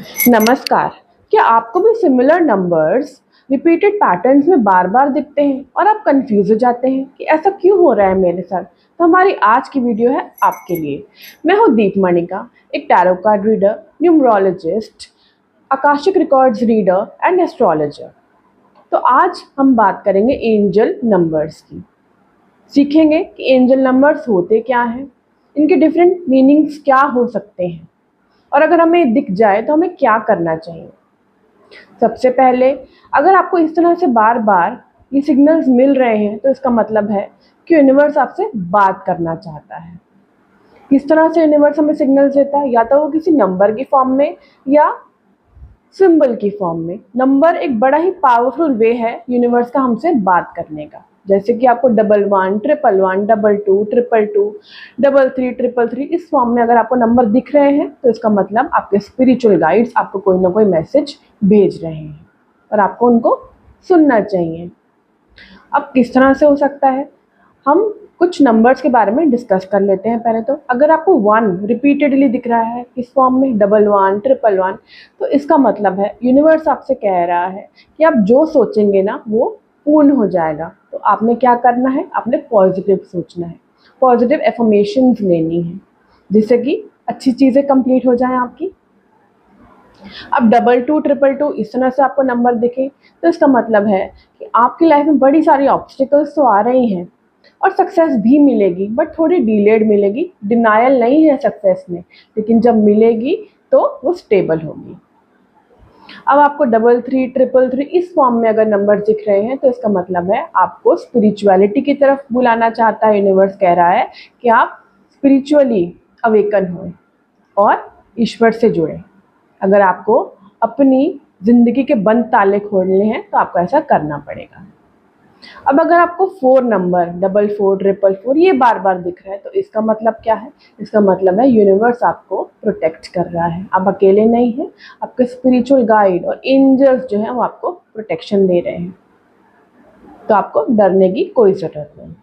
नमस्कार। क्या आपको भी सिमिलर नंबर्स रिपीटेड पैटर्न्स में बार बार दिखते हैं और आप कंफ्यूज हो जाते हैं कि ऐसा क्यों हो रहा है मेरे साथ? तो हमारी आज की वीडियो है आपके लिए। मैं हूँ दीप मणिका, एक tarot card reader, numerologist, Akashic records reader and astrologer. तो आज हम बात करेंगे एंजल नंबर्स की। सीखेंगे कि एंजल नंबर्स होते क्या हैं, इनके डिफरेंट मीनिंग्स क्या हो सकते हैं और अगर हमें दिख जाए तो हमें क्या करना चाहिए। सबसे पहले, अगर आपको इस तरह से बार बार ये सिग्नल्स मिल रहे हैं तो इसका मतलब है कि यूनिवर्स आपसे बात करना चाहता है। किस तरह से यूनिवर्स हमें सिग्नल्स देता है? या तो वो किसी नंबर की फॉर्म में या सिंबल की फॉर्म में। नंबर एक बड़ा ही पावरफुल वे है यूनिवर्स का हमसे बात करने का। जैसे कि आपको 11 111 22 222 33 333 इस फॉर्म में अगर आपको नंबर दिख रहे हैं तो इसका मतलब आपके स्पिरिचुअल गाइड्स आपको कोई ना कोई मैसेज भेज रहे हैं और आपको उनको सुनना चाहिए। अब किस तरह से हो सकता है, हम कुछ नंबर्स के बारे में डिस्कस कर लेते हैं। पहले तो अगर आपको 1 रिपीटेडली दिख रहा है इस फॉर्म में 11 111, तो इसका मतलब है यूनिवर्स आपसे कह रहा है कि आप जो सोचेंगे ना वो पूर्ण हो जाएगा। तो आपने क्या करना है, आपने पॉजिटिव सोचना है, पॉजिटिव एफर्मेशंस लेनी है जिससे कि अच्छी चीज़ें कंप्लीट हो जाएं आपकी। अब 22 222 इस तरह से आपको नंबर दिखे तो इसका मतलब है कि आपकी लाइफ में बड़ी सारी ऑब्स्टिकल्स तो आ रही हैं और सक्सेस भी मिलेगी, बट थोड़ी डिलेड मिलेगी। डिनायल नहीं है सक्सेस में, लेकिन जब मिलेगी तो वो स्टेबल होगी। अब आपको 33 333 इस फॉर्म में अगर नंबर दिख रहे हैं तो इसका मतलब है आपको स्पिरिचुअलिटी की तरफ बुलाना चाहता है। यूनिवर्स कह रहा है कि आप स्पिरिचुअली अवेकन हों और ईश्वर से जुड़ें। अगर आपको अपनी ज़िंदगी के बंद ताले खोलने हैं तो आपको ऐसा करना पड़ेगा। अब अगर आपको 4 नंबर 44 444 ये बार बार दिख रहा है तो इसका मतलब क्या है? इसका मतलब है यूनिवर्स आपको प्रोटेक्ट कर रहा है। आप अकेले नहीं हैं, आपके स्पिरिचुअल गाइड और एंजल्स जो हैं वो आपको प्रोटेक्शन दे रहे हैं, तो आपको डरने की कोई ज़रूरत नहीं।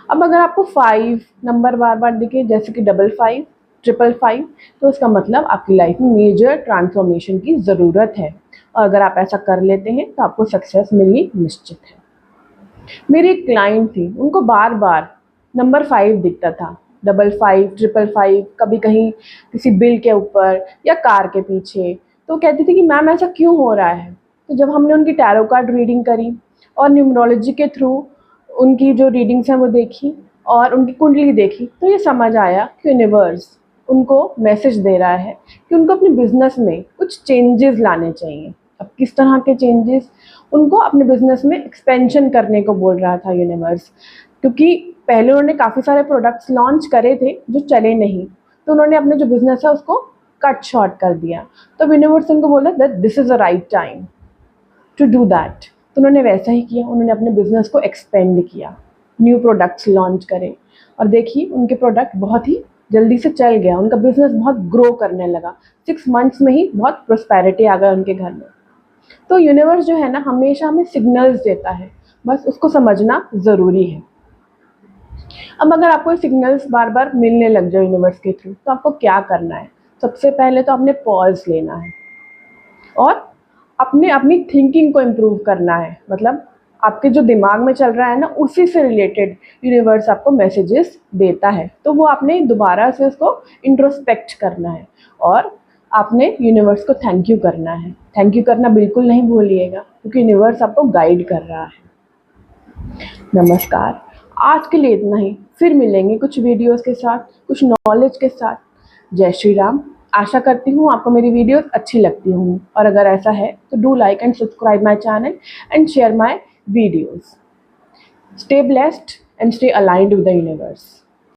अब अगर आपको 5 नंबर बार बार दिखे जैसे कि 55 555, तो इसका मतलब आपकी लाइफ में मेजर ट्रांसफॉर्मेशन की ज़रूरत है और अगर आप ऐसा कर लेते हैं तो आपको सक्सेस मिलनी निश्चित है। मेरी एक क्लाइंट थी, उनको बार बार नंबर 5 दिखता था, 55 555, कभी कहीं किसी बिल के ऊपर या कार के पीछे। तो कहती थी कि मैम ऐसा क्यों हो रहा है? तो जब हमने उनकी टैरो कार्ड रीडिंग करी और न्यूमरोलॉजी के थ्रू उनकी जो रीडिंग्स हैं वो देखी और उनकी कुंडली देखी तो ये समझ आया कि यूनिवर्स उनको मैसेज दे रहा है कि उनको अपने बिजनेस में कुछ चेंजेस लाने चाहिए। अब किस तरह के चेंजेस? उनको अपने बिजनेस में एक्सपेंशन करने को बोल रहा था यूनिवर्स, क्योंकि पहले उन्होंने काफ़ी सारे प्रोडक्ट्स लॉन्च करे थे जो चले नहीं, तो उन्होंने अपने जो बिजनेस है उसको कट शॉर्ट कर दिया। तो यूनिवर्स उनको बोला that this is a right time to do that. तो उन्होंने वैसा ही किया, उन्होंने अपने बिजनेस को एक्सपेंड किया, न्यू प्रोडक्ट्स लॉन्च करे और देखिए उनके प्रोडक्ट बहुत ही जल्दी से चल गया, उनका बिजनेस बहुत ग्रो करने लगा। 6 मंथ्स में ही बहुत प्रोस्पेरिटी आ गया उनके घर में। तो यूनिवर्स जो है ना हमेशा हमें सिग्नल्स देता है, बस उसको समझना ज़रूरी है। अब अगर आपको सिग्नल्स बार बार मिलने लग जाए यूनिवर्स के थ्रू तो आपको क्या करना है? सबसे पहले तो आपने पॉज लेना है और अपनी थिंकिंग को इम्प्रूव करना है। मतलब आपके जो दिमाग में चल रहा है ना उसी से रिलेटेड यूनिवर्स आपको मैसेजेस देता है, तो वो आपने दोबारा से उसको इंट्रोस्पेक्ट करना है और आपने यूनिवर्स को थैंक यू करना है। थैंक यू करना बिल्कुल नहीं भूलिएगा क्योंकि यूनिवर्स आपको गाइड कर रहा है। नमस्कार, आज के लिए इतना ही। फिर मिलेंगे कुछ वीडियोस के साथ, कुछ नॉलेज के साथ। जय श्री राम। आशा करती हूँ आपको मेरी वीडियोस अच्छी लगती होंगी और अगर ऐसा है तो do like and subscribe my channel and share my videos. Stay blessed and stay aligned with the universe.